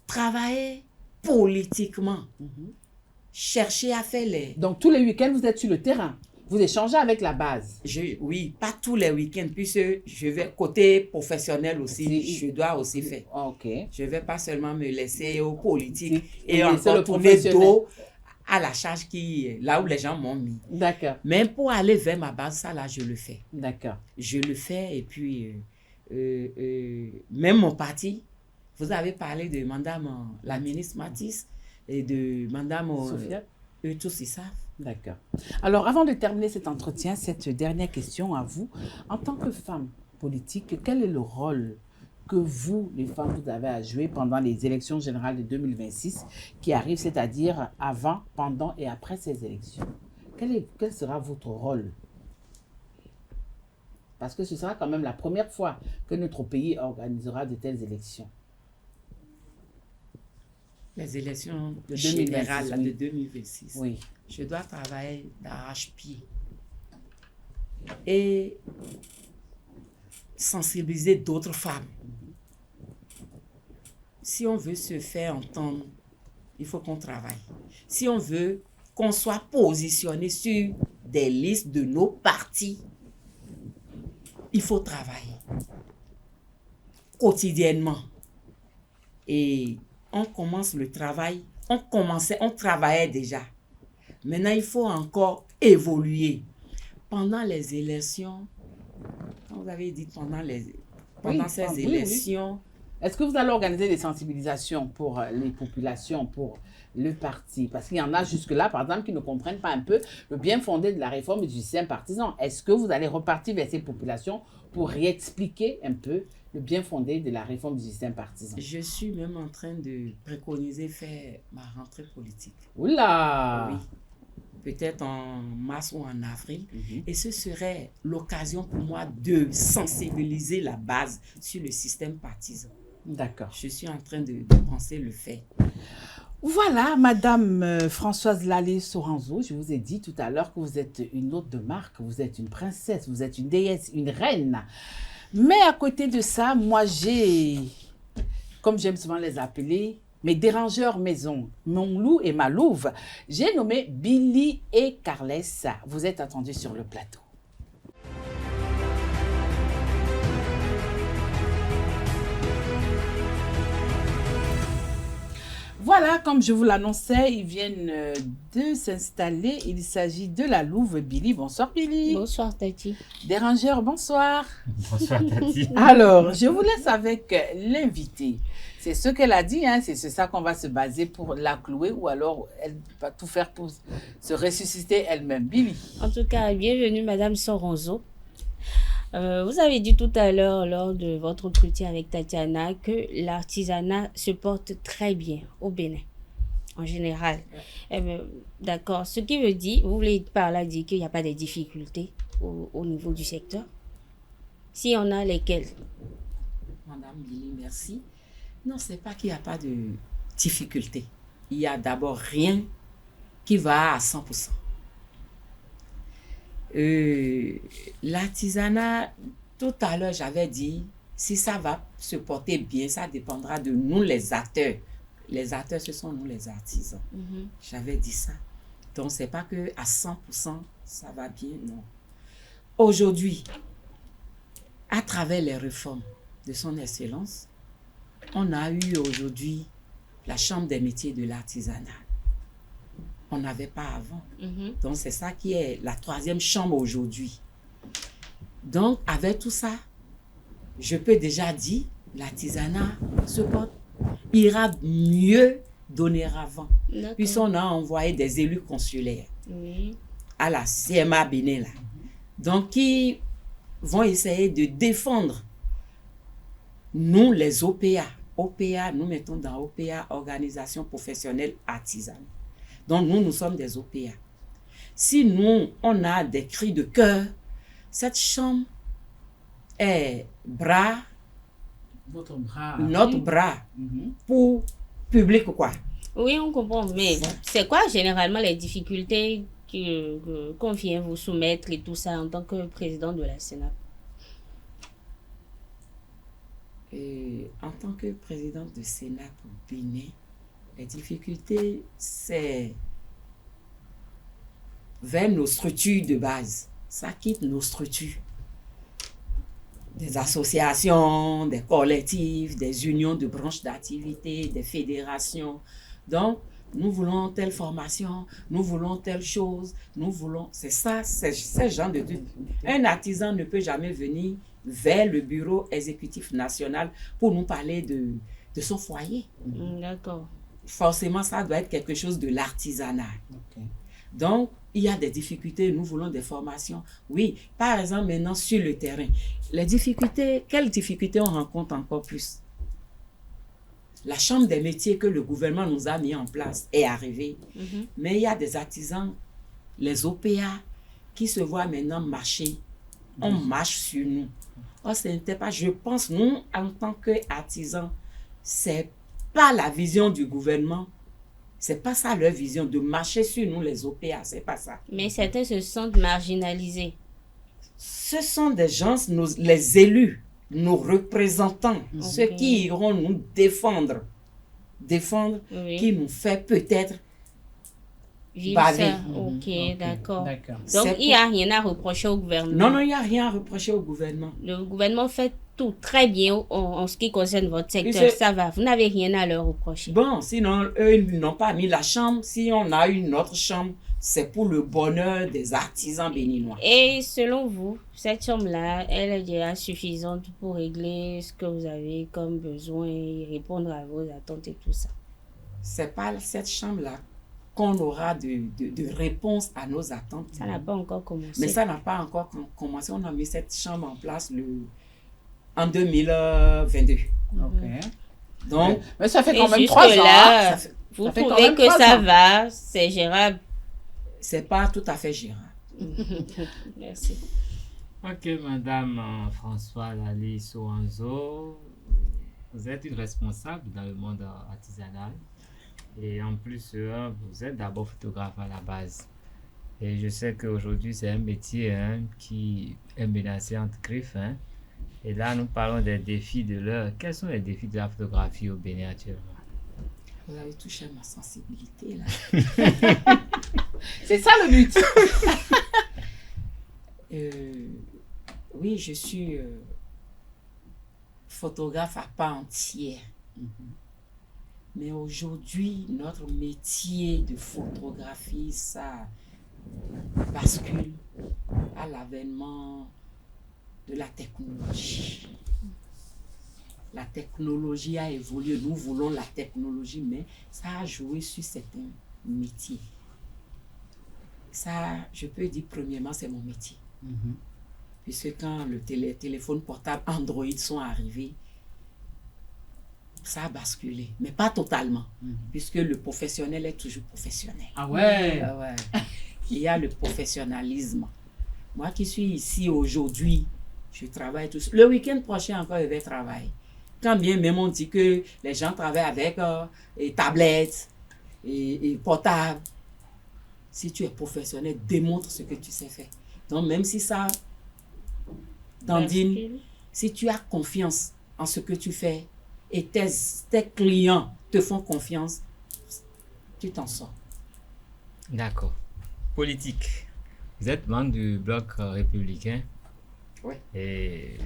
S2: Travailler politiquement. Chercher à faire les...
S1: Donc, tous les week-ends, vous êtes sur le terrain. Vous échangez avec la base.
S2: Oui, pas tous les week-ends, puisque je vais, côté professionnel aussi, je dois aussi faire.
S1: Ok.
S2: Je ne vais pas seulement me laisser aux politiques et encore tourner dos à la charge là où les gens m'ont mis.
S1: D'accord.
S2: Même pour aller vers ma base, ça là, je le fais.
S1: D'accord.
S2: Je le fais et puis, même mon parti, vous avez parlé de madame, la ministre Matisse et de madame...
S1: Sophia.
S2: Eux tous, ils savent.
S1: D'accord. Alors, avant de terminer cet entretien, cette dernière question à vous. En tant que femme politique, quel est le rôle que vous, les femmes, vous avez à jouer pendant les élections générales de 2026 qui arrivent, c'est-à-dire avant, pendant et après ces élections? Quel sera votre rôle? Parce que ce sera quand même la première fois que notre pays organisera de telles élections.
S2: Les élections
S1: générales
S2: de 2026.
S1: Oui.
S2: Je dois travailler d'arrache-pied et sensibiliser d'autres femmes. Si on veut se faire entendre, il faut qu'on travaille. Si on veut qu'on soit positionné sur des listes de nos partis, il faut travailler quotidiennement. Et on commence le travail, on travaillait déjà. Maintenant, il faut encore évoluer. Pendant les élections, quand vous avez dit pendant ces élections...
S1: Oui. Est-ce que vous allez organiser des sensibilisations pour les populations, pour le parti? Parce qu'il y en a jusque-là, par exemple, qui ne comprennent pas un peu le bien fondé de la réforme du système partisan. Est-ce que vous allez repartir vers ces populations pour réexpliquer un peu le bien fondé de la réforme du système partisan?
S2: Je suis même en train de préconiser faire ma rentrée politique.
S1: Oula!
S2: Oui. Peut-être en mars ou en avril. Et ce serait l'occasion pour moi de sensibiliser la base sur le système partisan.
S1: D'accord.
S2: Je suis en train de penser le faire.
S1: Voilà, Madame Françoise Lalé-Soranzo, je vous ai dit tout à l'heure que vous êtes une hôte de marque, vous êtes une princesse, vous êtes une déesse, une reine. Mais à côté de ça, moi, j'ai, comme j'aime souvent les appeler, mes dérangeurs maison, mon loup et ma louve. J'ai nommé Billy et Carles. Vous êtes attendus sur le plateau. Voilà, comme je vous l'annonçais, ils viennent de s'installer. Il s'agit de la louve Billy. Bonsoir Billy.
S3: Bonsoir Tati.
S1: Dérangeur, bonsoir.
S4: Bonsoir Tati.
S1: Alors, je vous laisse avec l'invité. C'est ce qu'elle a dit, hein, c'est sur ça qu'on va se baser pour la clouer ou alors elle va tout faire pour se ressusciter elle-même. Billy.
S3: En tout cas, bienvenue Madame Soronzo. Vous avez dit tout à l'heure lors de votre entretien avec Tatiana que l'artisanat se porte très bien au Bénin, en général. D'accord. Ce qui veut dire, vous voulez par là dire qu'il n'y a pas de difficultés au niveau du secteur? Si on a lesquelles?
S2: Madame Billy, merci. Non, c'est pas qu'il n'y a pas de difficultés. Il y a d'abord rien qui va à 100%. L'artisanat, tout à l'heure, j'avais dit, si ça va se porter bien, ça dépendra de nous, les acteurs. Les acteurs, ce sont nous, les artisans. J'avais dit ça. Donc, c'est pas que à 100%, ça va bien, non. Aujourd'hui, à travers les réformes de son Excellence, on a eu aujourd'hui la Chambre des métiers de l'artisanat. On n'avait pas avant. Donc, c'est ça qui est la 3e chambre aujourd'hui. Donc, avec tout ça, je peux déjà dire, l'artisanat se porte, ira mieux donner avant. Puisqu'on a envoyé des élus consulaires à la CMA Bénin, là. Donc, qui vont essayer de défendre nous, les OPA. OPA, nous mettons dans OPA, Organisation professionnelle artisanale. Donc, nous sommes des OPA. Si nous, on a des cris de cœur, cette chambre est
S1: Votre bras.
S2: notre bras pour public ou quoi.
S3: Oui, on comprend. Mais c'est quoi généralement les difficultés qu'on vient vous soumettre et tout ça en tant que président de la Sénat?
S2: En tant que président de Sénat pour Bénin, les difficultés, c'est vers nos structures de base. Ça quitte nos structures. Des associations, des collectifs, des unions de branches d'activité, des fédérations. Donc, nous voulons telle formation, nous voulons telle chose, nous voulons... C'est ça, c'est ce genre de truc. Un artisan ne peut jamais venir vers le bureau exécutif national pour nous parler de son foyer.
S3: D'accord.
S2: Forcément, ça doit être quelque chose de l'artisanat. Donc, il y a des difficultés, nous voulons des formations. Oui, par exemple, maintenant, sur le terrain, les difficultés, quelles difficultés on rencontre encore plus? La chambre des métiers que le gouvernement nous a mis en place est arrivée. Mais il y a des artisans, les OPA, qui se voient maintenant marcher. On marche sur nous. Oh, ce n'était pas, je pense, nous, en tant qu'artisans, c'est pas la vision du gouvernement. C'est pas ça leur vision, de marcher sur nous, les OPA, c'est pas ça.
S3: Mais certains se sentent marginalisés.
S2: Ce sont des gens, les élus, nos représentants, ceux qui iront nous défendre, qui nous fait peut-être baver.
S3: Ok, d'accord. Donc, il n'y a rien à reprocher au gouvernement.
S2: Non, il n'y a rien à reprocher au gouvernement.
S3: Le gouvernement fait tout très bien en ce qui concerne votre secteur. Ça va, vous n'avez rien à leur reprocher.
S2: Bon, sinon, eux, ils n'ont pas mis la chambre. Si on a une autre chambre, c'est pour le bonheur des artisans béninois.
S3: Et selon vous, cette chambre-là, elle est déjà suffisante pour régler ce que vous avez comme besoin et répondre à vos attentes et tout ça?
S2: C'est pas cette chambre-là qu'on aura de réponse à nos attentes.
S3: Ça n'a pas encore commencé.
S2: Mais ça n'a pas encore commencé. On a mis cette chambre en place en 2022. Donc,
S1: mais ça fait quand même 3 ans. Là,
S3: vous trouvez que ça va, c'est gérable?
S2: C'est pas tout à fait gérable.
S3: Merci.
S4: Ok, Madame Françoise Alice Soanzo, vous êtes une responsable dans le monde artisanal. Et en plus, vous êtes d'abord photographe à la base. Et je sais qu'aujourd'hui, c'est un métier qui est menacé entre griffes. Et là, nous parlons des défis de l'heure. Quels sont les défis de la photographie au Bénin actuellement?
S2: Vous avez touché à ma sensibilité, là.
S1: C'est ça le but.
S2: Oui, je suis photographe à part entière. Mais aujourd'hui, notre métier de photographie, ça bascule à l'avènement de la technologie. La technologie a évolué. Nous voulons la technologie, mais ça a joué sur certains métiers. Ça, je peux dire, premièrement, c'est mon métier. Puisque quand le téléphone portable Android sont arrivés, ça a basculé, mais pas totalement, puisque le professionnel est toujours professionnel.
S1: Ah ouais.
S2: Ah ouais. Il y a le professionnalisme. Moi qui suis ici aujourd'hui, je travaille tout seul. Le week-end prochain encore, je vais travailler. Quand bien même on dit que les gens travaillent avec des tablettes et portables, si tu es professionnel, démontre ce que tu sais faire. Donc même si ça dandine, si tu as confiance en ce que tu fais et tes clients te font confiance, tu t'en sors.
S4: D'accord. Politique. Vous êtes membre du bloc républicain.
S2: Oui.
S4: Et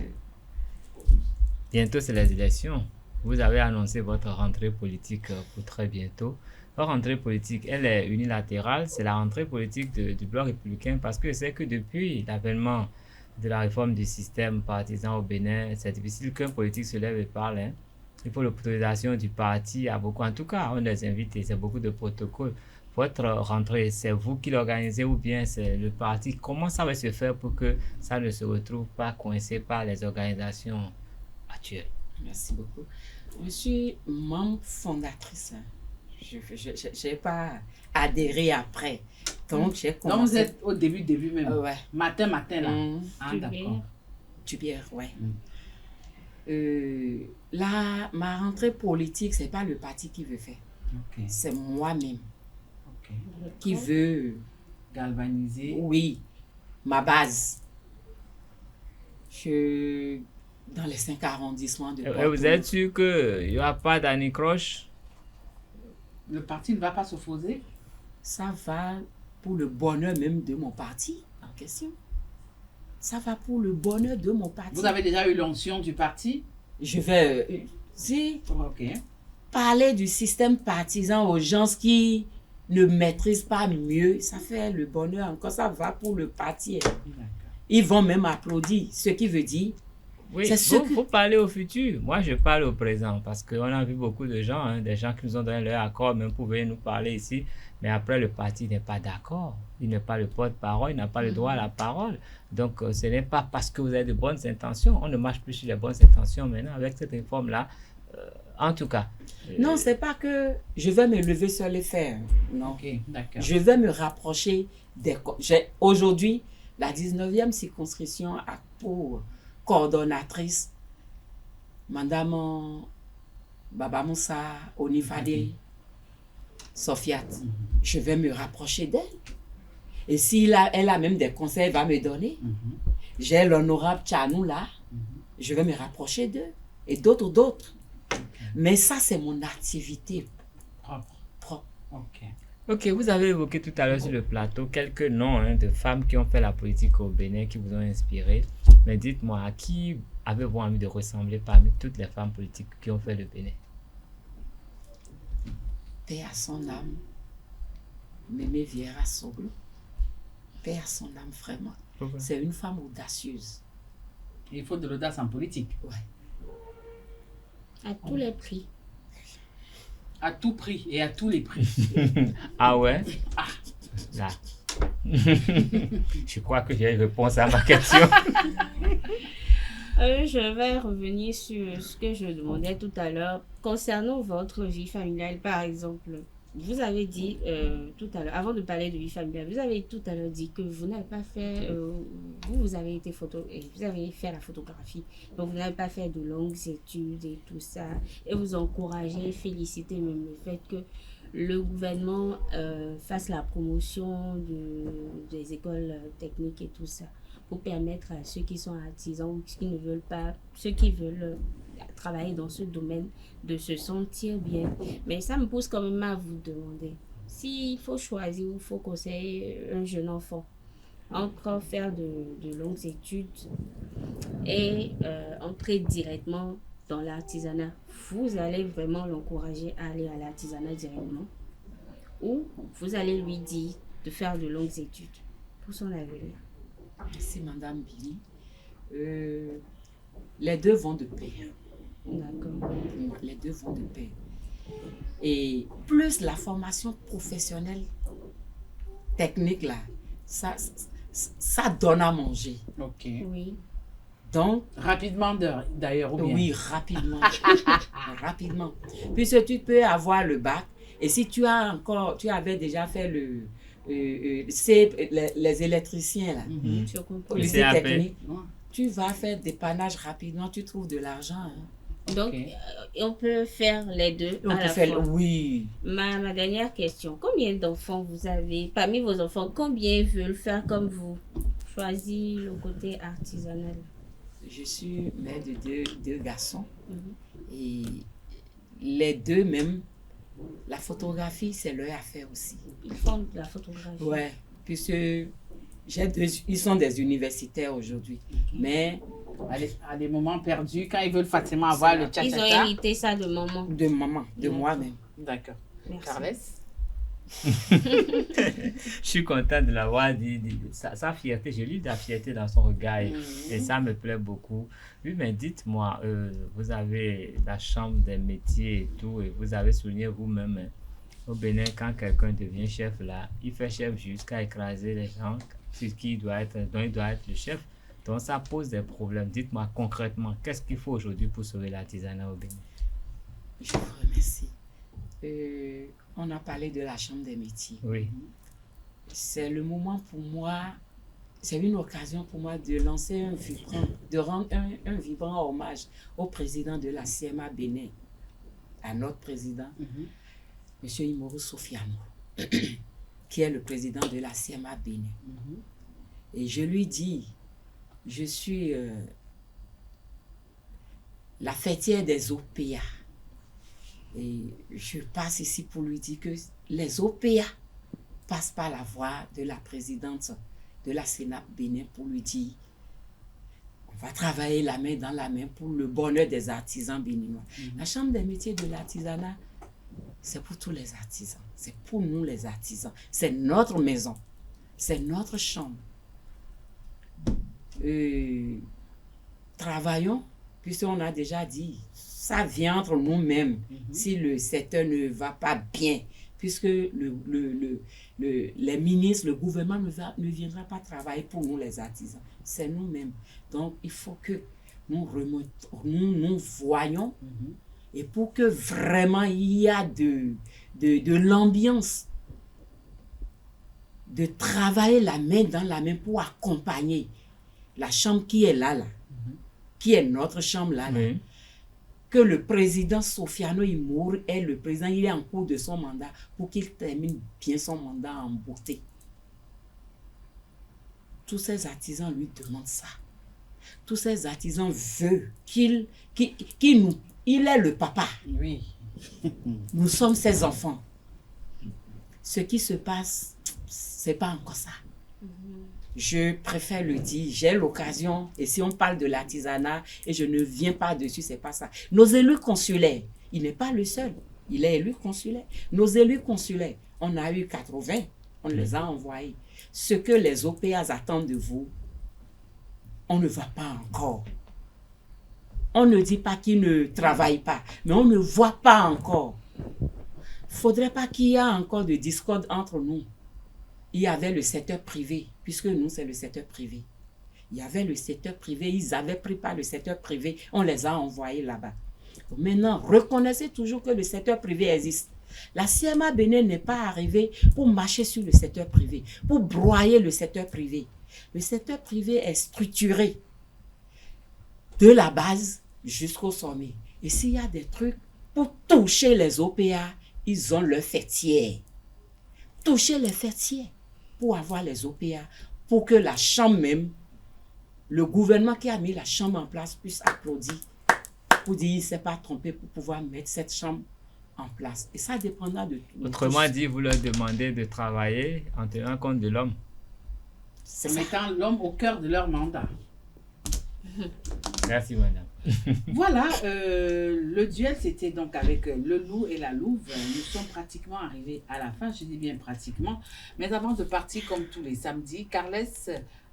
S4: bientôt, c'est les élections. Vous avez annoncé votre rentrée politique pour très bientôt. Votre rentrée politique, elle est unilatérale. C'est la rentrée politique du bloc républicain parce que c'est que depuis l'avènement de la réforme du système partisan au Bénin, c'est difficile qu'un politique se lève et parle. Hein. Il faut l'autorisation du parti à beaucoup. En tout cas, on les invite et c'est beaucoup de protocoles. Votre rentrée, c'est vous qui l'organisez ou bien c'est le parti? Comment ça va se faire pour que ça ne se retrouve pas coincé par les organisations actuelles?
S2: Merci beaucoup. Je suis membre fondatrice. Je n'ai pas adhéré après. Donc, j'ai commencé.
S1: Donc, vous êtes au début même.
S2: Ouais.
S1: Matin là. Ah, d'accord.
S2: Tubière, ouais. Ma rentrée politique, ce n'est pas le parti qui veut faire.
S1: Okay.
S2: C'est moi-même
S1: Okay.
S2: qui veut
S1: galvaniser.
S2: Oui, ma base. Dans les 5 arrondissements de Porto.
S4: Vous êtes sûr qu'il n'y aura pas d'anicroche?
S1: Le parti ne va pas s'opposer?
S2: Ça va pour le bonheur même de mon parti en question. Ça va pour le bonheur de mon parti.
S1: Vous avez déjà eu l'onction du parti?
S2: Je vais parler du système partisan aux gens qui ne maîtrisent pas mieux. Ça fait le bonheur encore. Ça va pour le parti. Ils vont même applaudir. Ce qui veut dire...
S4: Oui, vous parlez au futur. Moi, je parle au présent parce qu'on a vu beaucoup de gens, des gens qui nous ont donné leur accord, même pour venir nous parler ici. Mais après, le parti n'est pas d'accord. Il n'est pas le porte-parole, il n'a pas le droit à la parole. Donc, ce n'est pas parce que vous avez de bonnes intentions. On ne marche plus sur les bonnes intentions maintenant avec cette réforme-là. En tout cas.
S2: Non, c'est pas que je vais me lever sur les fers. Non.
S1: Okay, d'accord.
S2: Je vais me rapprocher des... Aujourd'hui, la 19e circonscription a pour coordonnatrice Madame Baba Moussa Onifade Sofiat. Je vais me rapprocher d'elle. Et si elle a même des conseils, elle va me donner. J'ai l'honorable Tchanou là. Je vais me rapprocher d'eux. Et d'autres. Mais ça, c'est mon activité propre.
S4: Ok, vous avez évoqué tout à l'heure sur le plateau quelques noms de femmes qui ont fait la politique au Bénin, qui vous ont inspiré. Mais dites-moi, à qui avez-vous envie de ressembler parmi toutes les femmes politiques qui ont fait le Bénin?
S2: Paix à son âme, Mémé Vieira Soglo. Paix à son âme, vraiment.
S4: Pourquoi?
S2: C'est une femme audacieuse.
S1: Il faut de l'audace en politique.
S2: Ouais.
S3: À tous les prix.
S1: À tout prix et à tous les prix.
S4: Ah ouais? Ah, là. Je crois que j'ai une réponse à ma question.
S3: Je vais revenir sur ce que je demandais tout à l'heure. Concernant votre vie familiale, par exemple, vous avez dit tout à l'heure, avant de parler de vie familiale, vous avez tout à l'heure dit que vous n'avez pas fait, vous avez été vous avez fait la photographie, donc vous n'avez pas fait de longues études et tout ça, et vous encouragez, félicitez même le fait que le gouvernement fasse la promotion des écoles techniques et tout ça. pour permettre à ceux qui sont artisans ou qui ne veulent pas, ceux qui veulent travailler dans ce domaine, de se sentir bien. Mais ça me pousse quand même à vous demander s'il faut choisir ou il faut conseiller un jeune enfant entre faire de longues études et entrer directement dans l'artisanat. Vous allez vraiment l'encourager à aller à l'artisanat directement ou vous allez lui dire de faire de longues études pour son avenir.
S2: Merci, Madame Billy. Les deux vont de pair.
S3: D'accord.
S2: Les deux vont de pair. Et plus la formation professionnelle, technique, là, ça donne à manger.
S1: Ok.
S3: Oui.
S2: Donc,
S1: Rapidement d'ailleurs, ou bien?
S2: oui, rapidement. Rapidement. Puisque tu peux avoir le bac, et si tu avais déjà fait les électriciens, là,
S3: Je comprends.
S2: au
S4: Le
S2: lycée
S4: CAP.
S2: technique, tu vas faire dépannage rapidement, tu trouves de l'argent. Hein.
S3: Donc,
S1: Ok.
S3: on peut faire les deux
S2: On
S3: à
S2: peut
S3: la
S2: faire,
S3: fois.
S2: oui.
S3: Ma dernière question, combien d'enfants vous avez? Parmi vos enfants, combien veulent faire comme vous? Choisir le côté artisanal.
S2: Je suis mère de deux garçons.
S3: Mhm.
S2: Et les deux même, la photographie, c'est leur affaire aussi.
S3: Ils font de la photographie.
S2: Ouais, puisque ils sont des universitaires aujourd'hui. Mais
S1: À des moments perdus, quand ils veulent facilement avoir
S2: C'est
S1: le
S2: là.
S3: Ils ont
S1: tcha-tcha-tcha.
S3: hérité ça de maman.
S2: de maman, de
S3: D'accord.
S2: moi-même.
S1: D'accord.
S3: Merci.
S1: Carles?
S4: Je suis content de l'avoir dit. Sa fierté, je lis de la fierté dans son regard et ça me plaît beaucoup. Oui, mais dites-moi, vous avez la chambre des métiers et tout, et vous avez souligné vous-même au Bénin, quand quelqu'un devient chef là, il fait chef jusqu'à écraser les gens sur qui il doit être, dont il doit être le chef. Donc ça pose des problèmes. Dites-moi concrètement, qu'est-ce qu'il faut aujourd'hui pour sauver l'artisanat au Bénin?
S2: Je vous remercie. On a parlé de la chambre des métiers.
S4: Oui.
S2: C'est le moment pour moi, c'est une occasion pour moi de lancer de rendre un vibrant hommage au président de la CMA Bénin, à notre président, M. Imoru Sofiano, qui est le président de la CMA Bénin. Et je lui dis, je suis la fêtière des OPA. Et je passe ici pour lui dire que les OPA passent par la voix de la présidente de la Sénat Bénin pour lui dire on va travailler la main dans la main pour le bonheur des artisans béninois. La Chambre des métiers de l'artisanat, c'est pour tous les artisans. C'est pour nous les artisans. C'est notre maison. C'est notre chambre. Travaillons, puisqu'on a déjà dit, ça vient entre nous-mêmes si le secteur ne va pas bien, puisque les ministres, le gouvernement ne viendra pas travailler pour nous les artisans. C'est nous-mêmes. Donc, il faut que nous voyons et pour que vraiment il y a de l'ambiance, de travailler la main dans la main pour accompagner la chambre qui est là, qui est notre chambre là.
S4: Oui.
S2: Que le président Sofiano Imoru est le président, il est en cours de son mandat pour qu'il termine bien son mandat en beauté. Tous ces artisans lui demandent ça. Tous ces artisans veulent il est le papa.
S1: Oui.
S2: Nous sommes ses enfants. Ce qui se passe, c'est pas encore ça. Je préfère le dire, j'ai l'occasion, et si on parle de l'artisanat, et je ne viens pas dessus, c'est pas ça. Nos élus consulaires, il n'est pas le seul, il est élu consulaire. Nos élus consulaires, on a eu 80, on les a envoyés. Ce que les OPA attendent de vous, on ne va pas encore. On ne dit pas qu'ils ne travaillent pas, mais on ne voit pas encore. Il ne faudrait pas qu'il y ait encore de discorde entre nous. Il y avait le secteur privé, puisque nous, c'est le secteur privé. Il y avait le secteur privé, ils avaient pris par le secteur privé, on les a envoyés là-bas. Maintenant, reconnaissez toujours que le secteur privé existe. La CMA Bénin n'est pas arrivée pour marcher sur le secteur privé, pour broyer le secteur privé. Le secteur privé est structuré de la base jusqu'au sommet. Et s'il y a des trucs pour toucher les OPA, ils ont leur fêtière. Toucher les fêtières pour avoir les OPA, pour que la chambre même le gouvernement qui a mis la chambre en place puisse applaudir pour dire qu'il ne s'est pas trompé pour pouvoir mettre cette chambre en place. Et ça dépendra de tout.
S4: Autrement dit, vous leur demandez de travailler en tenant compte de l'homme.
S1: En mettant l'homme au cœur de leur mandat.
S4: Merci, madame.
S1: Voilà, le duel, c'était donc avec le loup et la louve. Nous sommes pratiquement arrivés à la fin, je dis bien pratiquement. Mais avant de partir, comme tous les samedis, Carles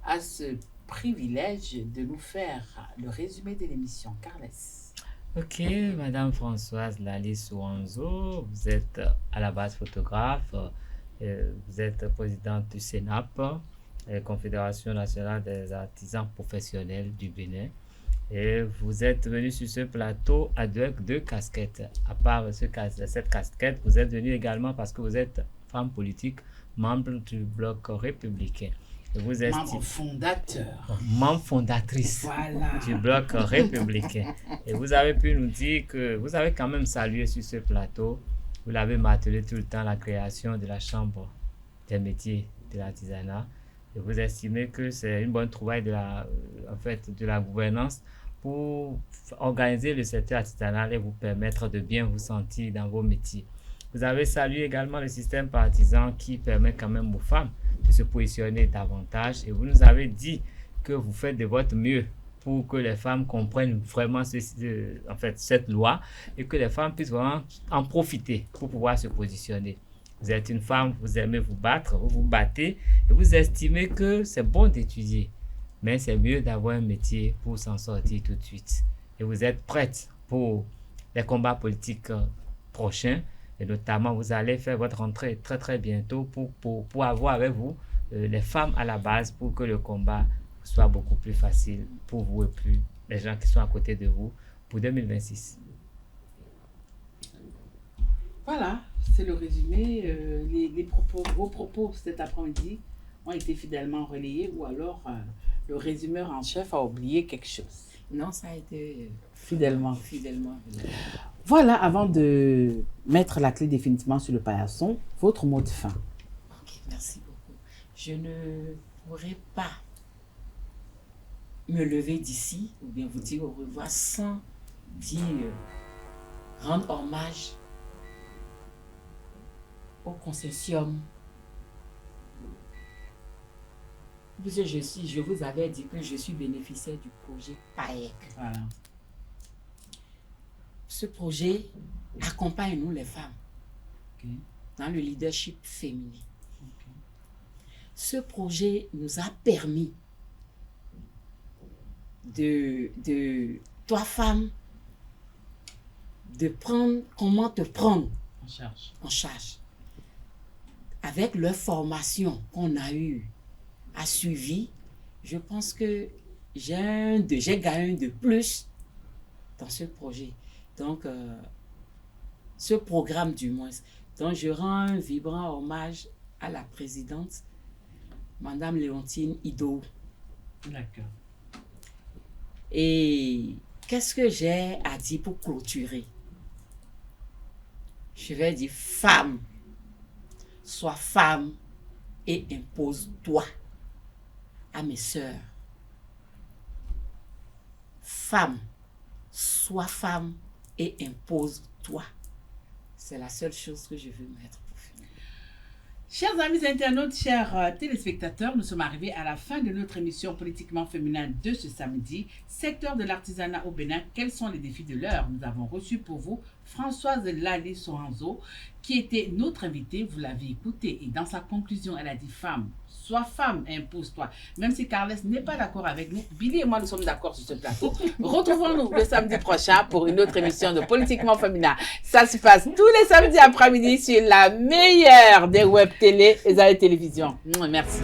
S1: a ce privilège de nous faire le résumé de l'émission. Carles.
S4: Ok, madame Françoise Lali Souanzo, vous êtes à la base photographe, vous êtes présidente du CENAP, Confédération nationale des artisans professionnels du Bénin. Et vous êtes venu sur ce plateau avec 2 casquettes. À part cette casquette, vous êtes venu également parce que vous êtes femme politique, membre du Bloc républicain. Et vous êtes
S1: membre fondateur.
S4: Membre fondatrice
S1: Voilà.
S4: du Bloc républicain. Et vous avez pu nous dire que vous avez quand même salué sur ce plateau, vous l'avez martelé tout le temps, la création de la Chambre des métiers de l'artisanat. Et vous estimez que c'est une bonne trouvaille de la gouvernance pour organiser le secteur artisanal et vous permettre de bien vous sentir dans vos métiers. Vous avez salué également le système partisan qui permet quand même aux femmes de se positionner davantage. Et vous nous avez dit que vous faites de votre mieux pour que les femmes comprennent vraiment cette loi et que les femmes puissent vraiment en profiter pour pouvoir se positionner. Vous êtes une femme, vous aimez vous battre, vous vous battez et vous estimez que c'est bon d'étudier. Mais c'est mieux d'avoir un métier pour s'en sortir tout de suite. Et vous êtes prête pour les combats politiques prochains. Et notamment, vous allez faire votre rentrée très très bientôt pour avoir avec vous les femmes à la base pour que le combat soit beaucoup plus facile pour vous et plus les gens qui sont à côté de vous pour 2026.
S1: Voilà, c'est le résumé. Vos propos cet après-midi ont été fidèlement relayés ou alors le résumeur en chef a oublié quelque chose.
S2: Non, ça a été
S1: Fidèlement.
S2: fidèlement.
S1: Voilà, avant de mettre la clé définitivement sur le paillasson, votre mot de fin.
S2: Ok, merci beaucoup. Je ne pourrais pas me lever d'ici ou bien vous dire au revoir sans dire rendre hommage au consortium. Parce que je vous avais dit que je suis bénéficiaire du projet PAEC.
S1: Voilà.
S2: Ce projet accompagne nous les femmes
S1: Ok.
S2: dans le leadership féminin.
S1: Ok.
S2: Ce projet nous a permis de toi femme, de prendre comment te prendre
S1: En charge.
S2: en charge. Avec leur formation qu'on a eue, a suivi, je pense que j'ai gagné de plus dans ce projet. Donc, ce programme du moins. Donc, je rends un vibrant hommage à la présidente, Madame Léontine Ido.
S1: D'accord.
S2: Et qu'est-ce que j'ai à dire pour clôturer? Je vais dire femme, sois femme et impose-toi à mes sœurs. Femme, sois femme et impose-toi. C'est la seule chose que je veux mettre pour finir.
S1: Chers amis internautes, chers téléspectateurs, nous sommes arrivés à la fin de notre émission Politiquement Féminin de ce samedi. Secteur de l'artisanat au Bénin, quels sont les défis de l'heure? Nous avons reçu pour vous Françoise Lali Souanzo, qui était notre invitée, vous l'avez écoutée. Et dans sa conclusion, elle a dit femme, sois femme, impose-toi. Même si Carles n'est pas d'accord avec nous, Billy et moi, nous sommes d'accord sur ce plateau. Retrouvons-nous le samedi prochain pour une autre émission de Politiquement Féminin. Ça se passe tous les samedis après-midi sur la meilleure des web télé et des télévisions. Merci.